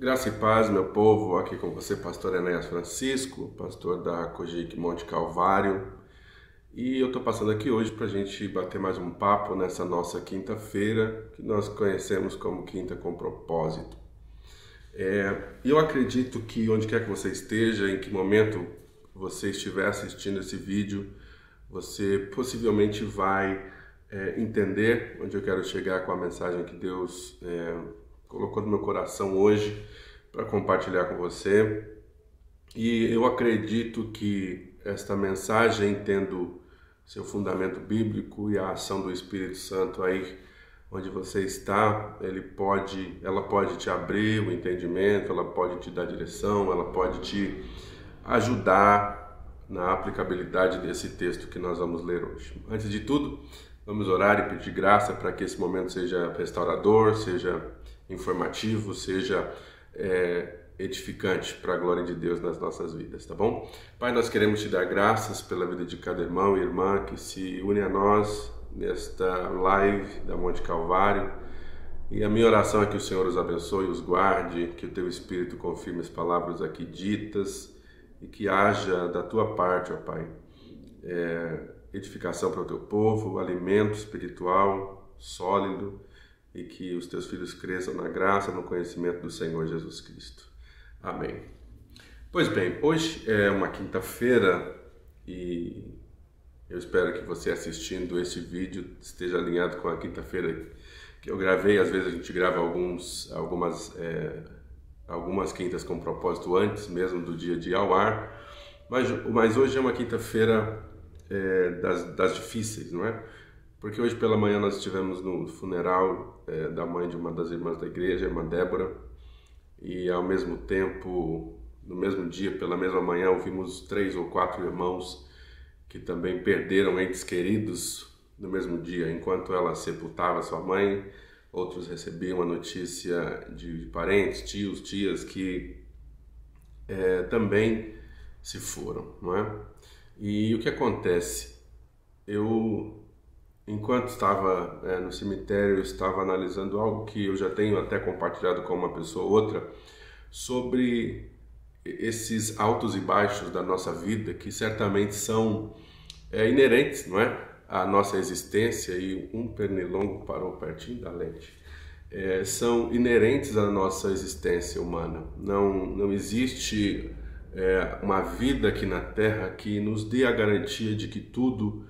Graça e paz, meu povo, aqui com você, pastor Enéas Francisco, pastor da Cogic Monte Calvário. E eu estou passando aqui hoje para a gente bater mais um papo nessa nossa quinta-feira, que nós conhecemos como Quinta com Propósito. E eu acredito que onde quer que você esteja, em que momento você estiver assistindo esse vídeo, você possivelmente vai entender onde eu quero chegar com a mensagem que Deus colocou no meu coração hoje para compartilhar com você. E eu acredito que esta mensagem, tendo seu fundamento bíblico e a ação do Espírito Santo aí onde você está, ela pode te abrir o entendimento, ela pode te dar direção, ela pode te ajudar na aplicabilidade desse texto que nós vamos ler hoje. Antes de tudo, vamos orar e pedir graça para que esse momento seja restaurador, seja informativo, seja edificante para a glória de Deus nas nossas vidas, tá bom? Pai, nós queremos te dar graças pela vida de cada irmão e irmã que se une a nós nesta live da Monte Calvário. E a minha oração é que o Senhor os abençoe e os guarde, que o teu Espírito confirme as palavras aqui ditas e que haja da tua parte, ó Pai, edificação para o teu povo, alimento espiritual sólido, e que os teus filhos cresçam na graça, no conhecimento do Senhor Jesus Cristo. Amém. Pois bem, hoje é uma quinta-feira e eu espero que você assistindo este vídeo esteja alinhado com a quinta-feira que eu gravei. Às vezes a gente grava algumas quintas com propósito antes mesmo do dia de ir ao ar, mas hoje é uma quinta-feira das difíceis, não é? Porque hoje pela manhã nós estivemos no funeral da mãe de uma das irmãs da igreja, a irmã Débora, e ao mesmo tempo, no mesmo dia, pela mesma manhã, ouvimos 3 ou 4 irmãos que também perderam entes queridos no mesmo dia. Enquanto ela sepultava sua mãe, outros recebiam a notícia de parentes, tios, tias que também se foram, não é? E o que acontece? Enquanto estava no cemitério, eu estava analisando algo que eu já tenho até compartilhado com uma pessoa ou outra, sobre esses altos e baixos da nossa vida, que certamente são inerentes, não é, à nossa existência. E um pernilongo parou pertinho da lente. São inerentes à nossa existência humana. Não existe uma vida aqui na Terra que nos dê a garantia de que tudo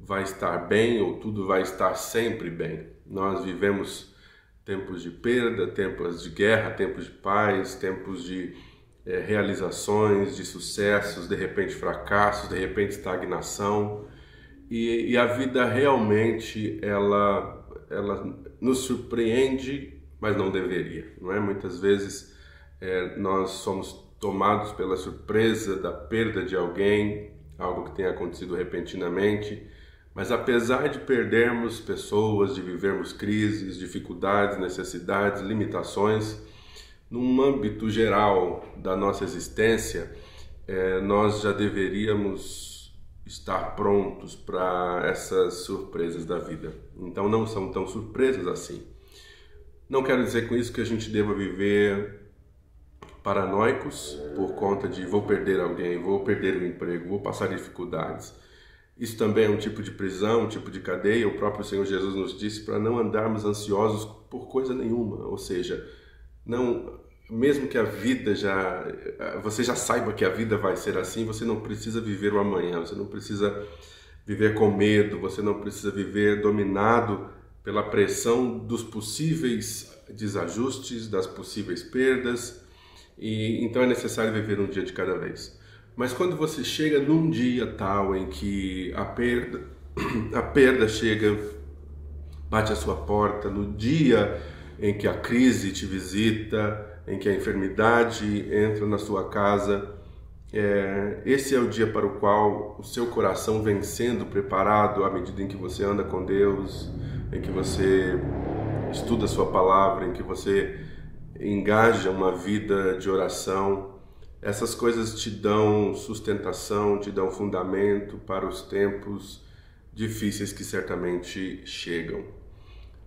vai estar bem ou tudo vai estar sempre bem. Nós vivemos tempos de perda, tempos de guerra, tempos de paz, tempos de realizações, de sucessos, de repente fracassos, de repente estagnação. E a vida realmente ela nos surpreende, mas não deveria, não é? Muitas vezes nós somos tomados pela surpresa da perda de alguém, algo que tenha acontecido repentinamente. Mas apesar de perdermos pessoas, de vivermos crises, dificuldades, necessidades, limitações, num âmbito geral da nossa existência, nós já deveríamos estar prontos para essas surpresas da vida. Então não são tão surpresas assim. Não quero dizer com isso que a gente deva viver paranoicos por conta de vou perder alguém, vou perder o emprego, vou passar dificuldades. Isso também é um tipo de prisão, um tipo de cadeia. O próprio Senhor Jesus nos disse para não andarmos ansiosos por coisa nenhuma. Ou seja, mesmo que a vida você já saiba que a vida vai ser assim, você não precisa viver o amanhã, você não precisa viver com medo, você não precisa viver dominado pela pressão dos possíveis desajustes, das possíveis perdas. E então é necessário viver um dia de cada vez. Mas quando você chega num dia tal em que a perda chega, bate à sua porta, no dia em que a crise te visita, em que a enfermidade entra na sua casa, esse é o dia para o qual o seu coração vem sendo preparado à medida em que você anda com Deus, em que você estuda a sua palavra, em que você engaja uma vida de oração. Essas coisas te dão sustentação, te dão fundamento para os tempos difíceis que certamente chegam.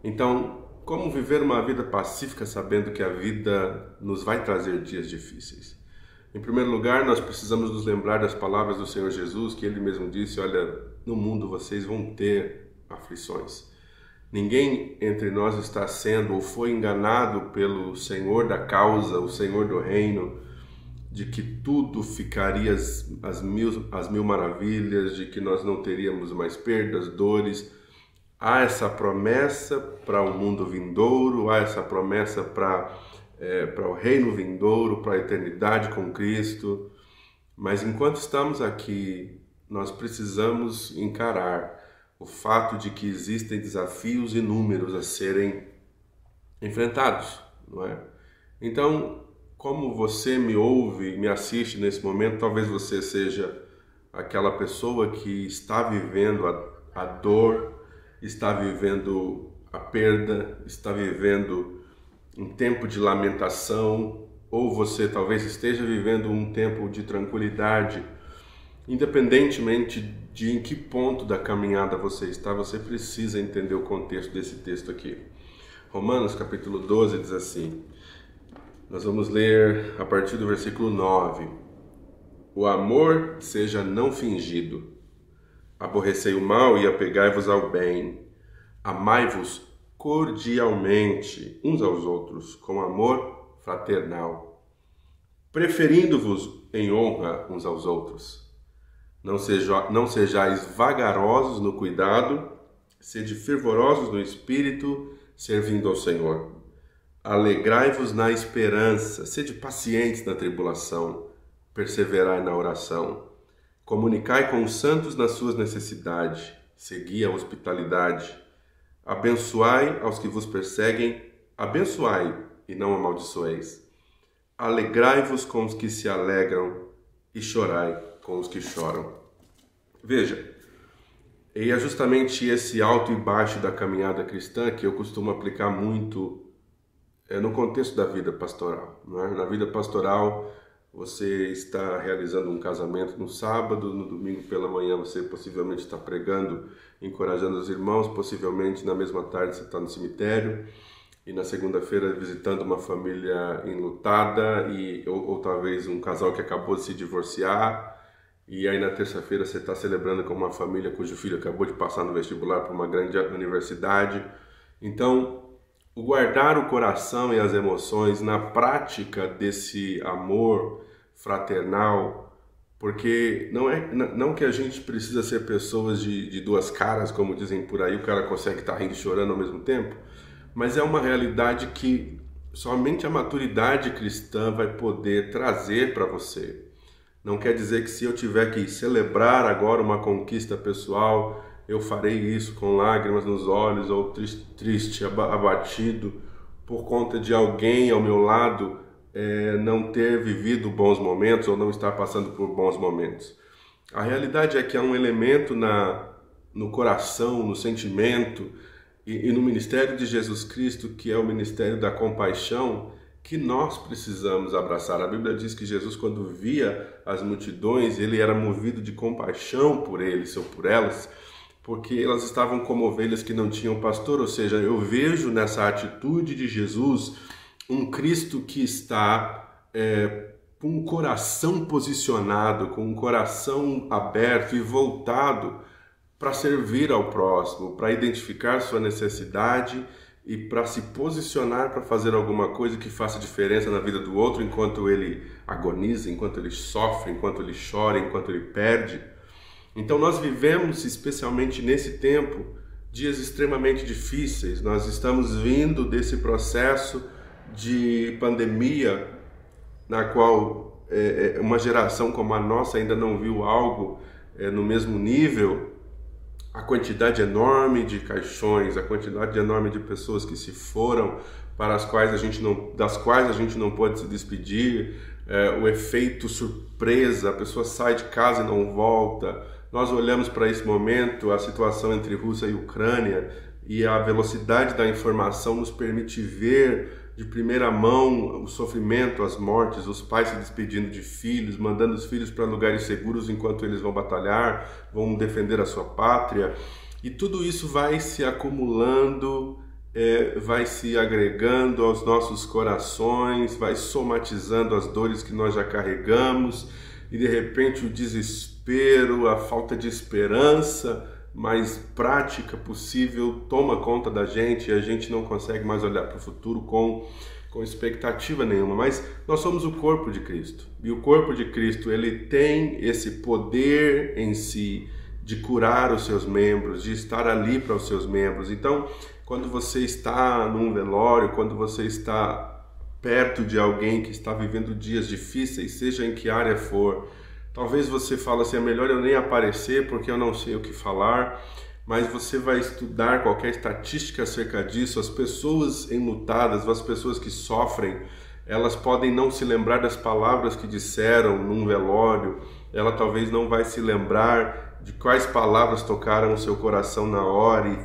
Então, como viver uma vida pacífica sabendo que a vida nos vai trazer dias difíceis? Em primeiro lugar, nós precisamos nos lembrar das palavras do Senhor Jesus, que Ele mesmo disse, olha, no mundo vocês vão ter aflições. Ninguém entre nós está sendo ou foi enganado pelo Senhor da causa, o Senhor do reino, de que tudo ficaria às mil maravilhas, de que nós não teríamos mais perdas, dores. Há essa promessa para o mundo vindouro, há essa promessa para o reino vindouro, para a eternidade com Cristo. Mas enquanto estamos aqui, nós precisamos encarar o fato de que existem desafios inúmeros a serem enfrentados, não é? Então, como você me ouve, me assiste nesse momento, talvez você seja aquela pessoa que está vivendo a dor, está vivendo a perda, está vivendo um tempo de lamentação, ou você talvez esteja vivendo um tempo de tranquilidade. Independentemente de em que ponto da caminhada você está, você precisa entender o contexto desse texto aqui. Romanos capítulo 12 diz assim, nós vamos ler a partir do versículo 9. O amor seja não fingido. Aborrecei o mal e apegai-vos ao bem. Amai-vos cordialmente uns aos outros, com amor fraternal, preferindo-vos em honra uns aos outros. Não sejais vagarosos no cuidado, sede fervorosos no espírito, servindo ao Senhor. Alegrai-vos na esperança, sede pacientes na tribulação, perseverai na oração. Comunicai com os santos nas suas necessidades, segui a hospitalidade. Abençoai aos que vos perseguem, abençoai e não amaldiçoeis. Alegrai-vos com os que se alegram e chorai com os que choram. Veja, e é justamente esse alto e baixo da caminhada cristã que eu costumo aplicar muito no contexto da vida pastoral. Não é? Na vida pastoral, você está realizando um casamento no sábado, no domingo pela manhã você possivelmente está pregando, encorajando os irmãos, possivelmente na mesma tarde você está no cemitério, e na segunda-feira visitando uma família enlutada, ou talvez um casal que acabou de se divorciar, e aí na terça-feira você está celebrando com uma família cujo filho acabou de passar no vestibular para uma grande universidade. Então, o guardar o coração e as emoções na prática desse amor fraternal, porque não que a gente precisa ser pessoas de duas caras, como dizem por aí, o cara consegue estar rindo e chorando ao mesmo tempo, mas é uma realidade que somente a maturidade cristã vai poder trazer para você. Não quer dizer que se eu tiver que celebrar agora uma conquista pessoal, eu farei isso com lágrimas nos olhos ou triste, abatido por conta de alguém ao meu lado não ter vivido bons momentos ou não estar passando por bons momentos. A realidade é que há um elemento no coração, no sentimento e no ministério de Jesus Cristo, que é o ministério da compaixão, que nós precisamos abraçar. A Bíblia diz que Jesus, quando via as multidões, ele era movido de compaixão por eles ou por elas, porque elas estavam como ovelhas que não tinham pastor, ou seja, eu vejo nessa atitude de Jesus um Cristo que está com um coração posicionado, com um coração aberto e voltado para servir ao próximo, para identificar sua necessidade e para se posicionar para fazer alguma coisa que faça diferença na vida do outro enquanto ele agoniza, enquanto ele sofre, enquanto ele chora, enquanto ele perde. Então nós vivemos, especialmente nesse tempo, dias extremamente difíceis. Nós estamos vindo desse processo de pandemia, na qual uma geração como a nossa ainda não viu algo no mesmo nível. A quantidade enorme de caixões, a quantidade enorme de pessoas que se foram, das quais a gente não pode se despedir, o efeito surpresa, a pessoa sai de casa e não volta. Nós olhamos para esse momento, a situação entre Rússia e Ucrânia, e a velocidade da informação nos permite ver de primeira mão o sofrimento, as mortes, os pais se despedindo de filhos, mandando os filhos para lugares seguros enquanto eles vão batalhar, vão defender a sua pátria. E tudo isso vai se acumulando vai se agregando aos nossos corações, vai somatizando as dores que nós já carregamos, e de repente o desespero, a falta de esperança mais prática possível toma conta da gente e a gente não consegue mais olhar para o futuro com expectativa nenhuma. Mas nós somos o corpo de Cristo, e o corpo de Cristo, ele tem esse poder em si de curar os seus membros, de estar ali para os seus membros. Então, quando você está num velório, quando você está perto de alguém que está vivendo dias difíceis, seja em que área for, talvez você fale assim, é melhor eu nem aparecer porque eu não sei o que falar, mas você vai estudar qualquer estatística acerca disso. As pessoas enlutadas, as pessoas que sofrem, elas podem não se lembrar das palavras que disseram num velório, ela talvez não vai se lembrar de quais palavras tocaram o seu coração na hora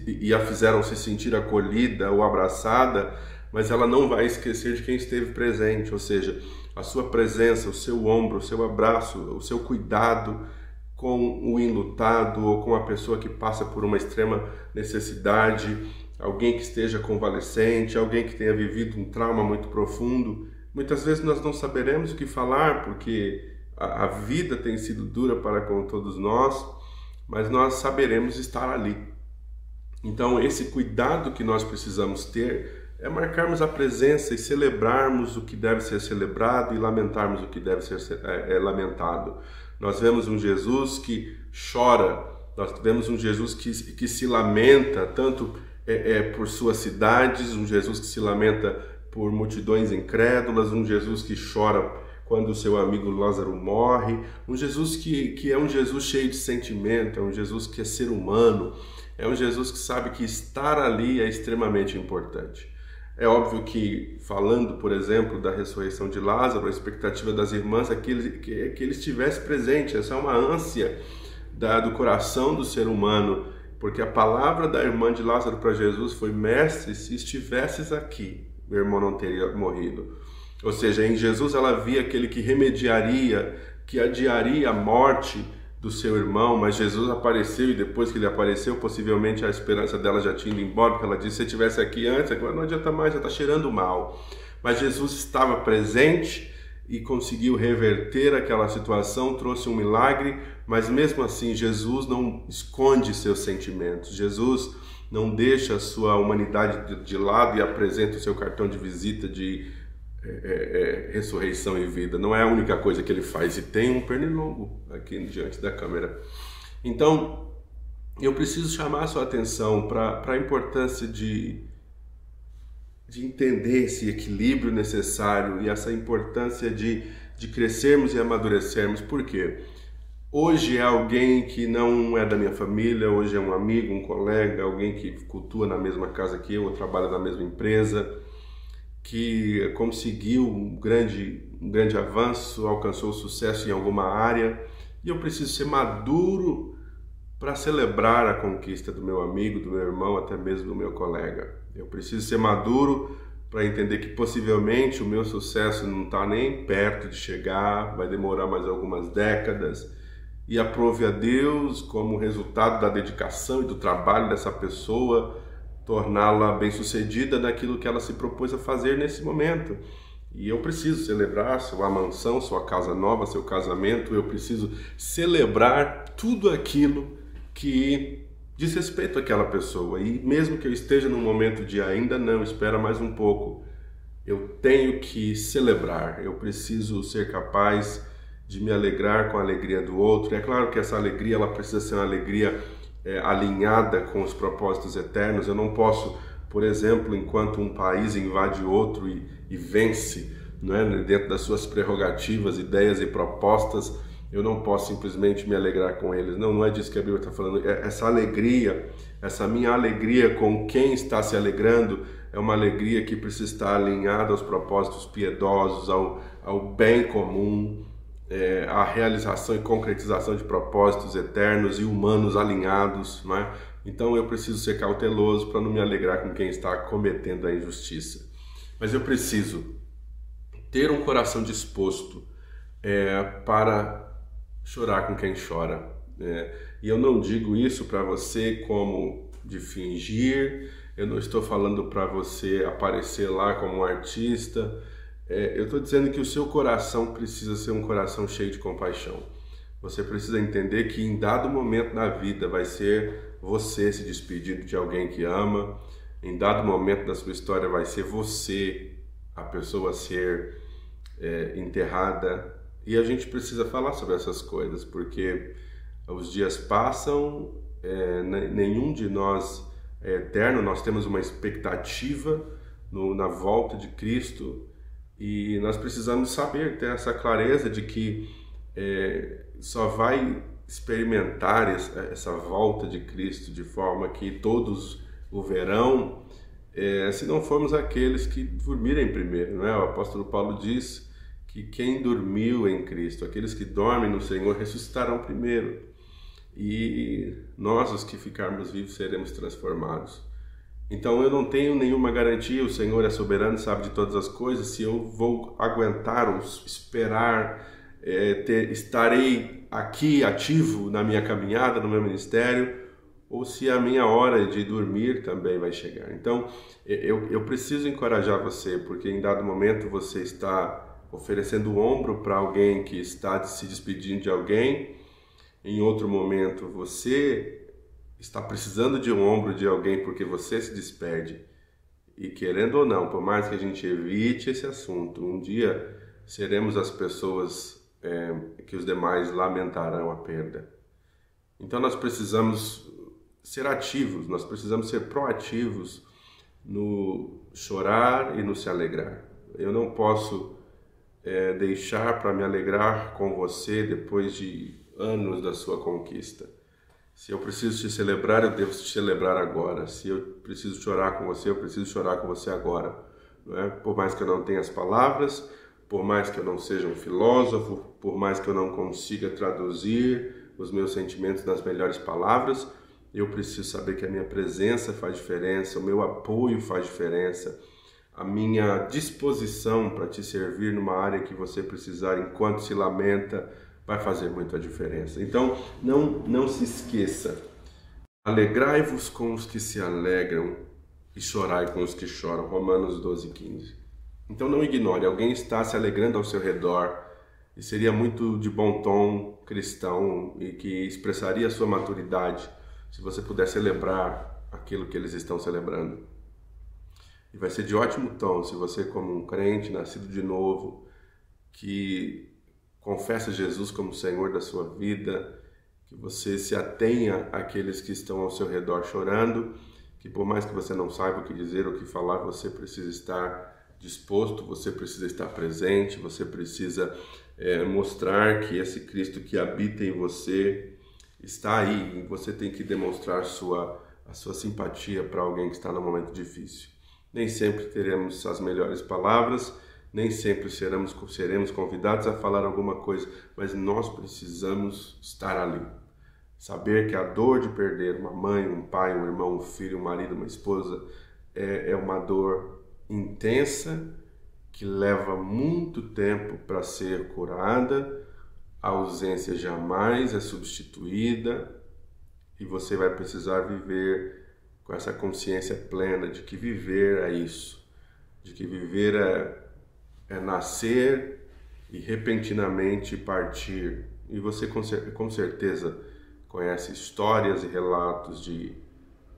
e a fizeram se sentir acolhida ou abraçada, mas ela não vai esquecer de quem esteve presente, ou seja, a sua presença, o seu ombro, o seu abraço, o seu cuidado com o enlutado ou com a pessoa que passa por uma extrema necessidade, alguém que esteja convalescente, alguém que tenha vivido um trauma muito profundo. Muitas vezes nós não saberemos o que falar porque a vida tem sido dura para com todos nós, mas nós saberemos estar ali. Então, esse cuidado que nós precisamos ter é marcarmos a presença e celebrarmos o que deve ser celebrado e lamentarmos o que deve ser lamentado. Nós vemos um Jesus que chora, nós vemos um Jesus que se lamenta tanto por suas cidades, um Jesus que se lamenta por multidões incrédulas, um Jesus que chora quando o seu amigo Lázaro morre, um Jesus que é um Jesus cheio de sentimento, é um Jesus que é ser humano, é um Jesus que sabe que estar ali é extremamente importante. É óbvio que, falando, por exemplo, da ressurreição de Lázaro, a expectativa das irmãs é que ele estivesse presente. Essa é uma ânsia do coração do ser humano, porque a palavra da irmã de Lázaro para Jesus foi: mestre, se estivesses aqui, meu irmão não teria morrido. Ou seja, em Jesus ela via aquele que remediaria, que adiaria a morte do seu irmão, mas Jesus apareceu, e depois que ele apareceu, possivelmente a esperança dela já tinha ido embora, porque ela disse: se eu estivesse aqui antes, agora não adianta mais, já está cheirando mal. Mas Jesus estava presente e conseguiu reverter aquela situação, trouxe um milagre, mas mesmo assim Jesus não esconde seus sentimentos, Jesus não deixa a sua humanidade de lado e apresenta o seu cartão de visita de ressurreição e vida. Não é a única coisa que ele faz, e tem um pernilongo aqui diante da câmera. Então, eu preciso chamar a sua atenção para a importância de entender esse equilíbrio necessário e essa importância de crescermos e amadurecermos. Por quê? Hoje é alguém que não é da minha família, hoje é um amigo, um colega, alguém que cultua na mesma casa que eu, ou trabalha na mesma empresa, que conseguiu um grande avanço, alcançou sucesso em alguma área, e eu preciso ser maduro para celebrar a conquista do meu amigo, do meu irmão, até mesmo do meu colega. Eu preciso ser maduro para entender que possivelmente o meu sucesso não está nem perto de chegar, vai demorar mais algumas décadas, e aprove a Deus, como resultado da dedicação e do trabalho dessa pessoa, torná-la bem-sucedida naquilo que ela se propôs a fazer nesse momento. E eu preciso celebrar sua mansão, sua casa nova, seu casamento. Eu preciso celebrar tudo aquilo que diz respeito àquela pessoa. E mesmo que eu esteja num momento de ainda não, espera mais um pouco, eu tenho que celebrar. Eu preciso ser capaz de me alegrar com a alegria do outro. E é claro que essa alegria ela precisa ser uma alegria alinhada com os propósitos eternos. Eu não posso, por exemplo, enquanto um país invade outro e vence, não é, dentro das suas prerrogativas, ideias e propostas, eu não posso simplesmente me alegrar com eles. Não é disso que a Bíblia está falando. Essa alegria, essa minha alegria com quem está se alegrando, é uma alegria que precisa estar alinhada aos propósitos piedosos, ao bem comum, a realização e concretização de propósitos eternos e humanos alinhados, não é? Então eu preciso ser cauteloso para não me alegrar com quem está cometendo a injustiça. Mas eu preciso ter um coração disposto para chorar com quem chora. E eu não digo isso para você como de fingir, Eu não estou falando para você aparecer lá como um artista. Eu estou dizendo que o seu coração precisa ser um coração cheio de compaixão. Você precisa entender que em dado momento na vida vai ser você se despedindo de alguém que ama. Em dado momento da sua história vai ser você a pessoa a ser enterrada. E a gente precisa falar sobre essas coisas, porque os dias passam, nenhum de nós é eterno, nós temos uma expectativa na volta de Cristo e nós precisamos saber, ter essa clareza de que só vai experimentar essa volta de Cristo de forma que todos o verão, se não formos aqueles que dormirem primeiro, não é? O apóstolo Paulo diz que quem dormiu em Cristo, aqueles que dormem no Senhor, ressuscitarão primeiro. E nós, os que ficarmos vivos, seremos transformados. Então eu não tenho nenhuma garantia, o Senhor é soberano, sabe de todas as coisas, se eu vou aguentar ou esperar, estarei aqui ativo na minha caminhada, no meu ministério, ou se a minha hora de dormir também vai chegar. Então eu preciso encorajar você, porque em dado momento você está oferecendo o ombro para alguém que está se despedindo de alguém. Em outro momento, você está precisando de um ombro de alguém porque você se despede. E querendo ou não, por mais que a gente evite esse assunto, um dia seremos as pessoas que os demais lamentarão a perda. Então nós precisamos ser ativos, nós precisamos ser proativos no chorar e no se alegrar. Eu não posso deixar para me alegrar com você depois de anos da sua conquista. Se eu preciso te celebrar, eu devo te celebrar agora. Se eu preciso chorar com você, eu preciso chorar com você agora. Não é? Por mais que eu não tenha as palavras, por mais que eu não seja um filósofo, por mais que eu não consiga traduzir os meus sentimentos nas melhores palavras, eu preciso saber que a minha presença faz diferença, o meu apoio faz diferença, a minha disposição para te servir numa área que você precisar enquanto se lamenta, vai fazer muita diferença. Então, não se esqueça. Alegrai-vos com os que se alegram e chorai com os que choram. Romanos 12:15. Então, não ignore. Alguém está se alegrando ao seu redor e seria muito de bom tom cristão e que expressaria a sua maturidade se você puder celebrar aquilo que eles estão celebrando. E vai ser de ótimo tom se você, como um crente nascido de novo, que confessa Jesus como Senhor da sua vida, que você se atenha àqueles que estão ao seu redor chorando, que por mais que você não saiba o que dizer ou o que falar, você precisa estar disposto, você precisa estar presente, você precisa mostrar que esse Cristo que habita em você está aí, e você tem que demonstrar a sua simpatia para alguém que está num momento difícil. Nem sempre teremos as melhores palavras, nem sempre seremos convidados a falar alguma coisa, mas nós precisamos estar ali. Saber que a dor de perder uma mãe, um pai, um irmão, um filho, um marido, uma esposa, é uma dor intensa, que leva muito tempo para ser curada, a ausência jamais é substituída, e você vai precisar viver com essa consciência plena de que viver é isso, de que viver é nascer e repentinamente partir. E você com certeza conhece histórias e relatos de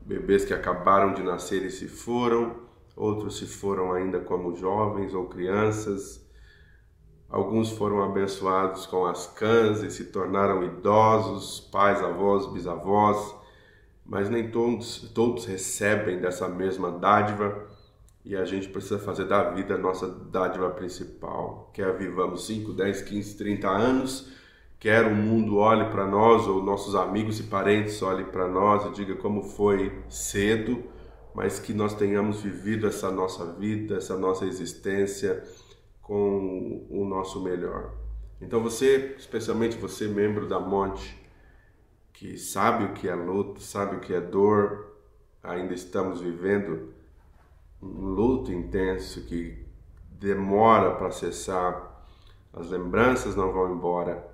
bebês que acabaram de nascer e se foram, outros se foram ainda como jovens ou crianças, alguns foram abençoados com as cãs e se tornaram idosos, pais, avós, bisavós, mas nem todos recebem dessa mesma dádiva. E a gente precisa fazer da vida a nossa dádiva principal. Quer vivamos 5, 10, 15, 30 anos, quer o mundo olhe para nós, ou nossos amigos e parentes olhem para nós e diga como foi cedo, mas que nós tenhamos vivido essa nossa vida, essa nossa existência com o nosso melhor. Então você, especialmente você, membro da Monte, que sabe o que é luto, sabe o que é dor, ainda estamos vivendo um luto intenso que demora para cessar, as lembranças não vão embora.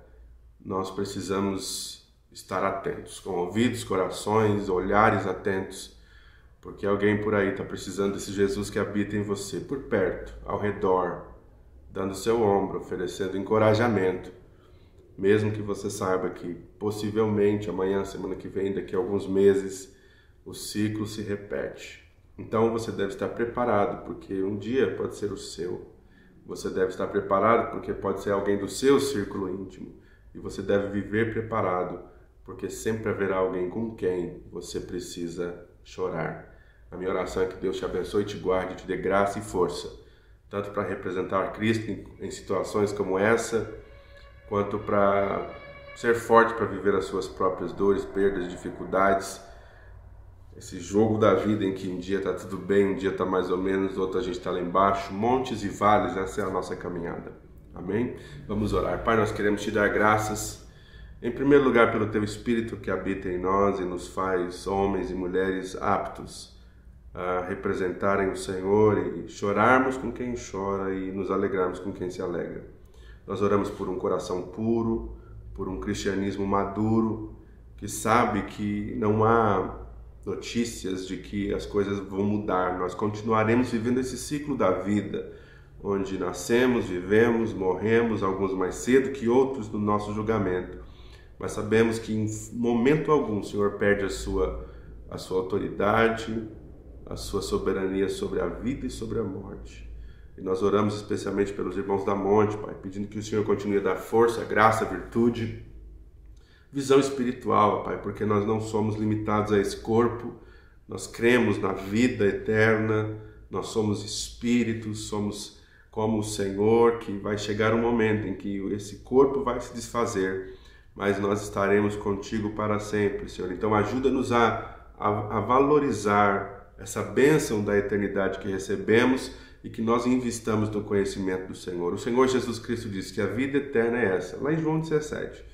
Nós precisamos estar atentos, com ouvidos, corações, olhares atentos, porque alguém por aí está precisando desse Jesus que habita em você, por perto, ao redor, dando seu ombro, oferecendo encorajamento, mesmo que você saiba que possivelmente amanhã, semana que vem, daqui a alguns meses, o ciclo se repete. Então você deve estar preparado, porque um dia pode ser o seu. Você deve estar preparado porque pode ser alguém do seu círculo íntimo. E você deve viver preparado, porque sempre haverá alguém com quem você precisa chorar. A minha oração é que Deus te abençoe, te guarde, te dê graça e força, tanto para representar Cristo em situações como essa, quanto para ser forte para viver as suas próprias dores, perdas, dificuldades. Esse jogo da vida em que um dia está tudo bem, um dia está mais ou menos, outro a gente está lá embaixo, montes e vales, essa é a nossa caminhada. Amém? Vamos orar. Pai, nós queremos te dar graças, em primeiro lugar, pelo teu Espírito que habita em nós e nos faz homens e mulheres aptos a representarem o Senhor e chorarmos com quem chora e nos alegrarmos com quem se alegra. Nós oramos por um coração puro, por um cristianismo maduro, que sabe que não há notícias de que as coisas vão mudar. Nós continuaremos vivendo esse ciclo da vida, onde nascemos, vivemos, morremos, alguns mais cedo que outros no nosso julgamento. Mas sabemos que em momento algum o Senhor perde a sua autoridade, a sua soberania sobre a vida e sobre a morte. E nós oramos especialmente pelos irmãos da Monte, Pai, pedindo que o Senhor continue a dar força, graça, virtude, visão espiritual, Pai, porque nós não somos limitados a esse corpo, nós cremos na vida eterna, nós somos espíritos, somos como o Senhor, que vai chegar um momento em que esse corpo vai se desfazer, mas nós estaremos contigo para sempre, Senhor. Então ajuda-nos a valorizar essa bênção da eternidade que recebemos e que nós investamos no conhecimento do Senhor. O Senhor Jesus Cristo disse que a vida eterna é essa, lá em João 17,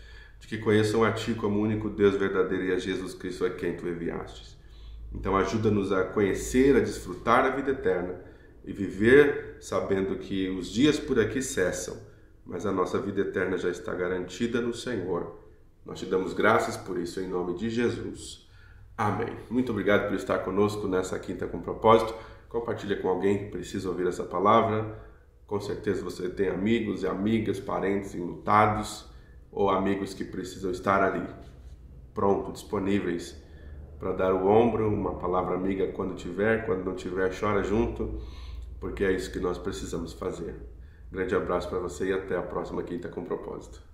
de que conheçam a Ti como o único Deus verdadeiro e a Jesus Cristo a quem Tu enviastes. Então ajuda-nos a conhecer, a desfrutar a vida eterna e viver sabendo que os dias por aqui cessam, mas a nossa vida eterna já está garantida no Senhor. Nós te damos graças por isso em nome de Jesus. Amém. Muito obrigado por estar conosco nessa Quinta com Propósito. Compartilha com alguém que precisa ouvir essa palavra. Com certeza você tem amigos e amigas, parentes enlutados ou amigos que precisam estar ali, pronto, disponíveis para dar o ombro, uma palavra amiga quando tiver, quando não tiver, chora junto, porque é isso que nós precisamos fazer. Grande abraço para você e até a próxima Quinta com Propósito.